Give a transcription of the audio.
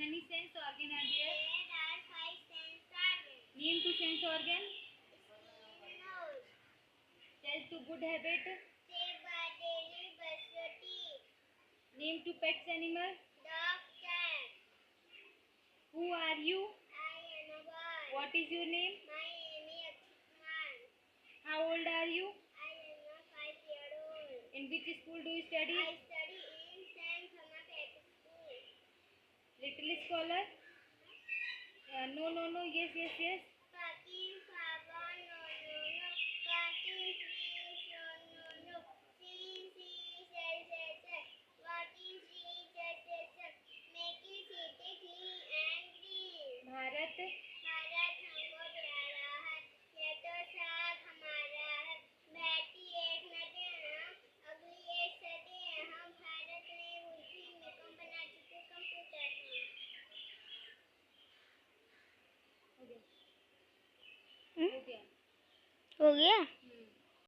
many sense organ are there? There are 5 sense organs. Name to sense organ. Skin, nose. Tell to good habit. Say daily brush your teeth. Name to pets animal. Dog, cat. Who are you? I am a boy. What is your name? My name is Akshit Kumar. How old are you? I am a 5-year old. In which school do you study? I study in St. Thomas Catholic School. Little scholar. No, no, no. Yes, yes, yes. Katin Papa no no no. Katin fish no no no. See see say say say. Katin see say say say. Making city clean and green. Bharat. Bharat हमको प्यारा है. ये तो साग हमारा है. बैठी एक नदी है. अगली एक सदी है. हम भारत में उसी में कम बना चुके कंप्यूटर हैं. हो गया. हो गया.